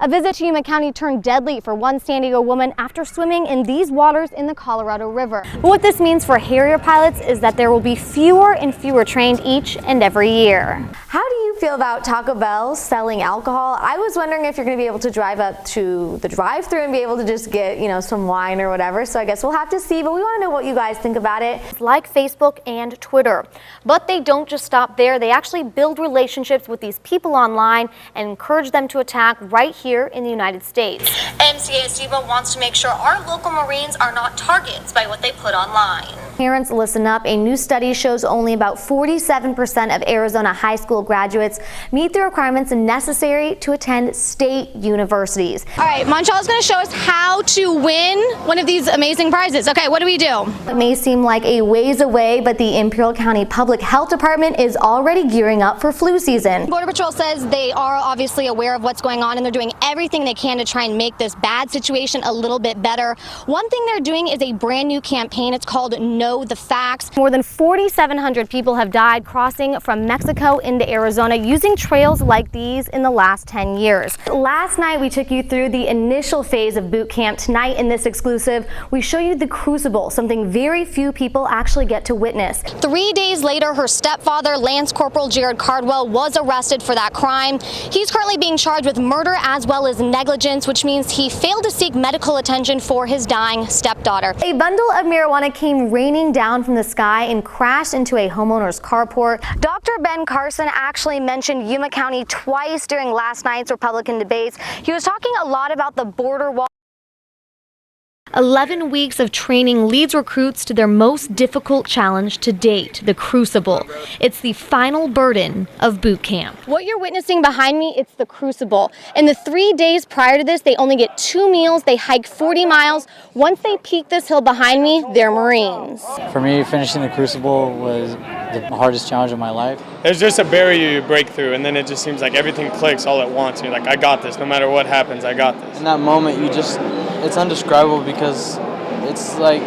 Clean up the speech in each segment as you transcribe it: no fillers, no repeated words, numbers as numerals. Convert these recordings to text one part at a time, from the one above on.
A visit to Yuma County turned deadly for one San Diego woman after swimming in these waters in the Colorado River. But what this means for Harrier pilots is that there will be fewer and fewer trained each and every year. How do you feel about Taco Bell selling alcohol? I was wondering if you're going to be able to drive up to the drive-thru and be able to just get, some wine or whatever. So I guess we'll have to see, but we want to know what you guys think about it. It's like Facebook and Twitter, but they don't just stop there. They actually build relationships with these people online and encourage them to attack right here in the United States. MCASDBA wants to make sure our local Marines are not targets by what they put online. Parents, listen up. A new study shows only about 47% of Arizona high school graduates meet the requirements necessary to attend state universities. All right, Monchal is going to show us how to win one of these amazing prizes. Okay, what do we do? It may seem like a ways away, but the Imperial County Public Health Department is already gearing up for flu season. Border Patrol says they are obviously aware of what's going on and they're doing everything they can to try and make this bad situation a little bit better. One thing they're doing is a brand new campaign. It's called Know the Facts. More than 4,700 people have died crossing from Mexico into Arizona using trails like these in the last 10 years. Last night we took you through the initial phase of boot camp. Tonight in this exclusive, we show you the crucible, something very few people actually get to witness. 3 days later, her stepfather, Lance Corporal Jared Cardwell, was arrested for that crime. He's currently being charged with murder as well as negligence, which means he failed to seek medical attention for his dying stepdaughter. A bundle of marijuana came raining down from the sky and crashed into a homeowner's carport. Dr. Ben Carson actually mentioned Yuma County twice during last night's Republican debates. He was talking a lot about the border wall. 11 weeks of training leads recruits to their most difficult challenge to date, the crucible. It's the final burden of boot camp. What you're witnessing behind me, it's the crucible. In the 3 days prior to this, they only get 2 meals, they hike 40 miles. Once they peak this hill behind me, they're Marines. For me, finishing the crucible was the hardest challenge of my life. There's just a barrier you break through, and then it just seems like everything clicks all at once. You're like, I got this. No matter what happens, I got this. In that moment, it's indescribable because it's like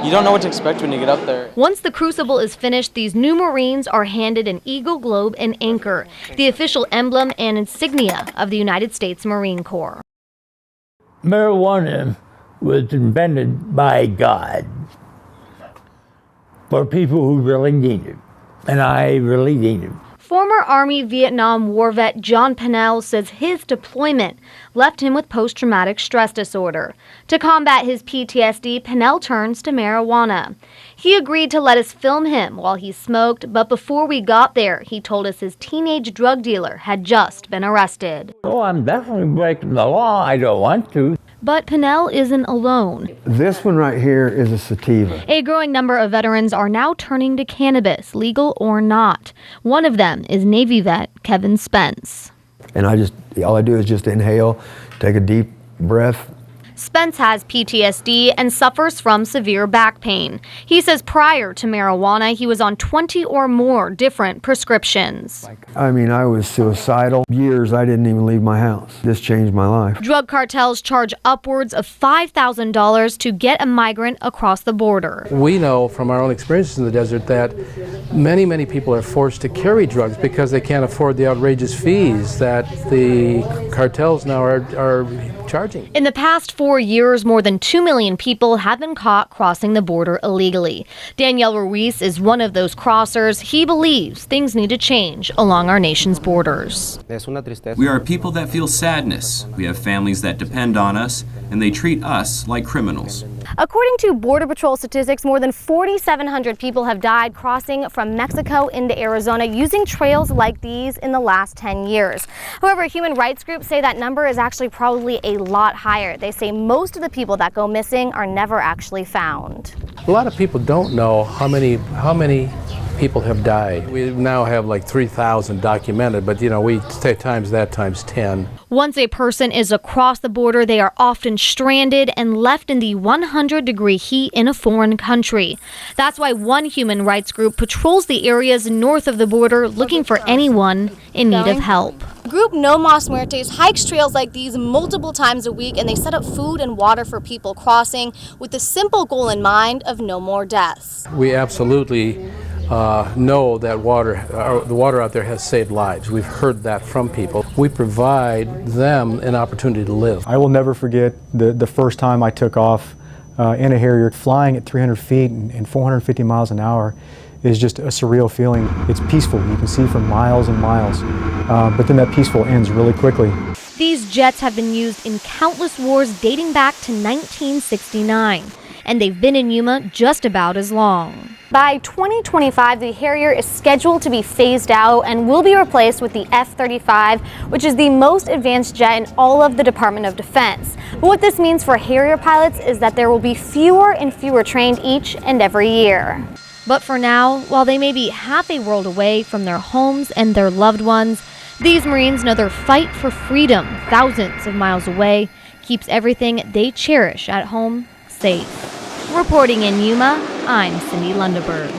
you don't know what to expect when you get up there. Once the crucible is finished, these new Marines are handed an Eagle Globe and Anchor, the official emblem and insignia of the United States Marine Corps. Marijuana was invented by God for people who really need it, and I really need it. Former Army Vietnam War vet John Pennell says his deployment left him with post-traumatic stress disorder. To combat his PTSD, Pennell turns to marijuana. He agreed to let us film him while he smoked, but before we got there, he told us his teenage drug dealer had just been arrested. Oh, I'm definitely breaking the law. I don't want to. But Pennell isn't alone. This one right here is a sativa. A growing number of veterans are now turning to cannabis, legal or not. One of them is Navy vet Kevin Spence. And all I do is just inhale, take a deep breath. Spence has PTSD and suffers from severe back pain. He says prior to marijuana, he was on 20 or more different prescriptions. I was suicidal. Years I didn't even leave my house. This changed my life. Drug cartels charge upwards of $5,000 to get a migrant across the border. We know from our own experiences in the desert that many people are forced to carry drugs because they can't afford the outrageous fees that the cartels now are charging. In the past 4 years, more than 2 million people have been caught crossing the border illegally. Daniel Ruiz is one of those crossers. He believes things need to change along our nation's borders. We are people that feel sadness. We have families that depend on us, and they treat us like criminals. According to Border Patrol statistics, more than 4,700 people have died crossing from Mexico into Arizona using trails like these in the last 10 years. However, human rights groups say that number is actually probably a lot higher. They say most of the people that go missing are never actually found. A lot of people don't know how many people have died. We now have like 3,000 documented, but we say times that times 10. Once a person is across the border, they are often stranded and left in the 100-degree heat in a foreign country. That's why one human rights group patrols the areas north of the border looking for anyone in need of help. Group No Mas Muertes hikes trails like these multiple times a week, and they set up food and water for people crossing with the simple goal in mind of no more deaths. We absolutely know that the water out there has saved lives. We've heard that from people. We provide them an opportunity to live. I will never forget the first time I took off in a Harrier. Flying at 300 feet and 450 miles an hour is just a surreal feeling. It's peaceful. You can see for miles and miles, but then that peaceful ends really quickly. These jets have been used in countless wars dating back to 1969, and they've been in Yuma just about as long. By 2025, the Harrier is scheduled to be phased out and will be replaced with the F-35, which is the most advanced jet in all of the Department of Defense. But what this means for Harrier pilots is that there will be fewer and fewer trained each and every year. But for now, while they may be half a world away from their homes and their loved ones, these Marines know their fight for freedom thousands of miles away keeps everything they cherish at home safe. Reporting in Yuma, I'm Cyndi Lundeberg.